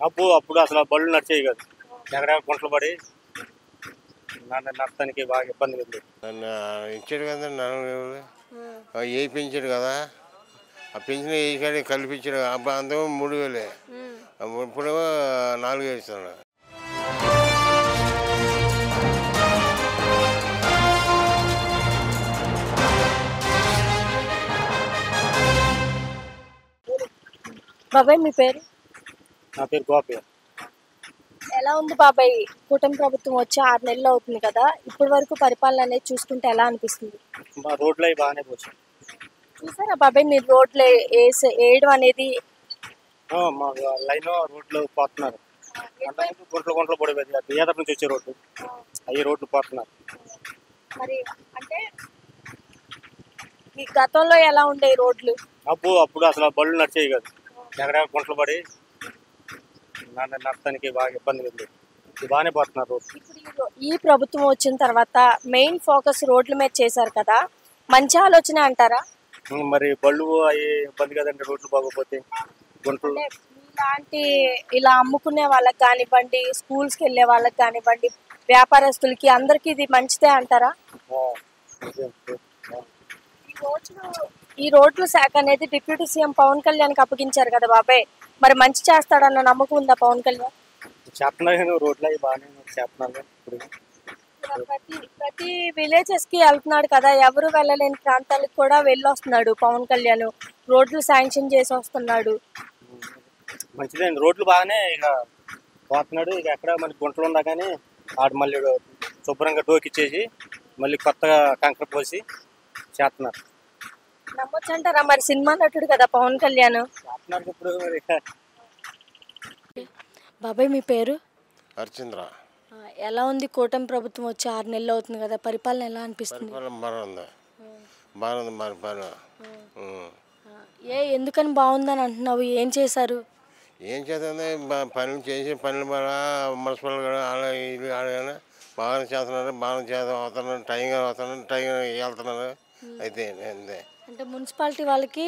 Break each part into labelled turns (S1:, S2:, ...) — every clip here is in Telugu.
S1: అప్పుడు అసలు బళ్ళు నడిచేవి కాదు. ఎక్కడ గుంటలు పడి నడటానికి బాగా ఇబ్బందిగా ఉంది.
S2: నన్ను ఇచ్చాడు కదా నలుగురు ఏ పెంచాడు కదా, ఆ పెంచిన ఏ కాడికి కల్పించాడు. అంతకు 3000, ఇప్పుడు 4000 ఇస్తున్నాడు.
S3: బాబాయ్ మీ పేరు?
S1: నా పేరు గోపి.
S3: ఎలా ఉంది బాబాయ్? కూటమి ప్రభుత్వం వచ్చి 6 నెలలు అవుతుంది కదా, ఇప్పటి వరకు పరిపాలన అనేది చూసుకుంటే ఎలా అనిపిస్తుంది?
S1: మా రోడ్లు అవి బాగానే పోసాయి.
S3: చూసారా బాబాయ్ మీరు రోడ్లు వేయడం అనేది?
S1: మా లైన్ రోడ్లు పోతున్నారు. గుంటలు పడిపోయింది. బీదర్ నుంచి వచ్చే రోడ్లు అవి రోడ్లు పోతున్నారు.
S3: మరి అంటే ఈ గతంలో ఎలా ఉండే రోడ్లు?
S1: అప్పుడు అసలు బళ్ళు నడిచేవి కాదు. ఎక్కడ గుంటలు పడి నడటానికి బాగా ఇబ్బందిగా ఉంది. బాగానే పోతున్నారు రోడ్లు.
S3: ఇప్పుడు ఈ ప్రభుత్వం వచ్చిన తర్వాత మెయిన్ ఫోకస్ రోడ్ల మీద చేశారు కదా, మంచి ఆలోచన అంటారా?
S1: మరి బళ్ళు అవి ఇబ్బంది కదండి, రోడ్లు బాగోపోతే. గుంటలు
S3: ఇలాంటి ఇలా అమ్ముకునే వాళ్ళకి కానివ్వండి, స్కూల్స్కి వెళ్ళే వాళ్ళకి కానివ్వండి, వ్యాపారస్తులకి అందరికి ఇది మంచిదే అంటారా? ఈ రోడ్ల శాఖ అనేది డిప్యూటీ సీఎం పవన్ కళ్యాణ్కి అప్పగించారు కదా బాబాయ్, మరి మంచి చేస్తాడన్న నమ్మకం ఉందా పవన్ కళ్యాణ్?
S1: చేస్తున్నారు రోడ్లు అవి బాగానే చేస్తున్నారు.
S3: ప్రతి విలేజెస్ కి వెళ్తున్నాడు కదా, ఎవరు వెళ్ళలేని ప్రాంతాలకు కూడా వెళ్ళొస్తున్నాడు పవన్ కళ్యాణ్, రోడ్లు శాంక్షన్ చేసి వస్తున్నాడు.
S1: మంచిదే, రోడ్లు బాగానే ఇక పోతున్నాడు. ఇక ఎక్కడ మనకి గుంటలు ఉన్నా కానీ ఆడు మళ్ళీ శుభ్రంగా డోకిచ్చేసి మళ్ళీ కొత్తగా కంకర పోసి చేస్తున్నారు.
S3: నమ్మొచ్చు అంటారా? మరి సినిమా నటుడు కదా పవన్ కళ్యాణ్.
S1: చేస్తున్నారు ఇప్పుడు.
S3: బాబాయ్ మీ పేరు?
S2: హరిచంద్ర.
S3: ఎలా ఉంది కూటమి ప్రభుత్వం వచ్చి 6 నెలలు అవుతుంది కదా, పరిపాలన ఎలా అనిపిస్తుంది?
S2: బాగుంది పరిపాలన.
S3: ఎందుకని బాగుందని అంటున్నావు? ఏం చేశారు?
S2: ఏం చేస్తుంది, పనులు చేసి పనులు మున్సిపల్ కూడా అలా ఇల్లు ఆడగానే బాగానే చేస్తున్నారు. బాగానే అవుతున్నారు. టైంగా వస్తున్నారు, టైంగా వెళ్తున్నారు. అయితే అంతే.
S3: అంటే మున్సిపాలిటీ వాళ్ళకి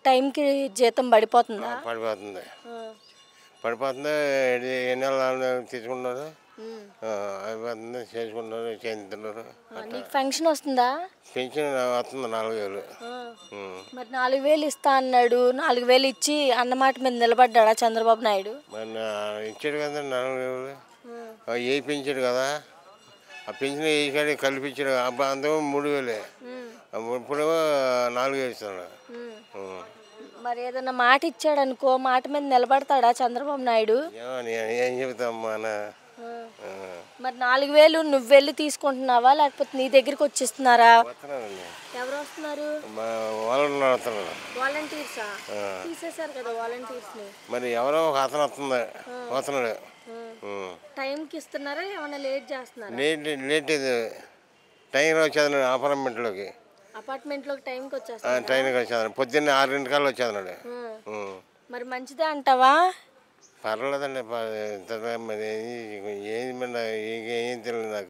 S3: టైంకి జీతం పడిపోతుందా?
S2: పడిపోతుంది. ఎన్ని నెలలు తీసుకుంటున్నారు, అయిపోతుంది, చేసుకుంటున్నారు, చేస్తున్నారు.
S3: పెన్షన్ వస్తుందా?
S2: పెన్షన్ వస్తుంది 4000.
S3: మరి 4000 ఇస్తా అన్నాడు, 4000 ఇచ్చి అన్నమాట మీద నిలబడ్డా చంద్రబాబు నాయుడు?
S2: మరి ఇచ్చాడు కదా 4000, ఏ పెంచాడు కదా, ఆ పెంచిన ఏ కాడికి కల్పించాడు. అంతకు 3000, ఇప్పుడు 4000 ఇస్తున్నాడు.
S3: మరి ఏదన్నా మాట ఇచ్చాడు అనుకో, మాట మీద నిలబడతాడా చంద్రబాబు నాయుడు?
S2: ఏం చెబుతామ్మా.
S3: మరి 4000 నువ్వు వెళ్ళి తీసుకుంటున్నావా, లేకపోతే నీ దగ్గరికి వచ్చిస్తున్నారా? ఎవరు వస్తున్నారు? వాలంటీర్సా? తీసేశారు కదా వాలంటీర్స్ ని.
S2: మరి ఎవరో ఒక అతను వస్తున్నాడు.
S3: టైంకి ఇస్తున్నారా, ఏమన్నా లేట్ చేస్తున్నారా?
S2: లేట్ టైంలో వచ్చేది అపార్ట్మెంట్లోకి
S3: టైంకి వచ్చేస్తాను.
S2: టైంకి వచ్చేది పొద్దున్నే 6 వచ్చేదన్నాడు.
S3: మరి మంచిదే అంటావా?
S2: పర్వాలేదండి. ఏం తెలియదు నాకు.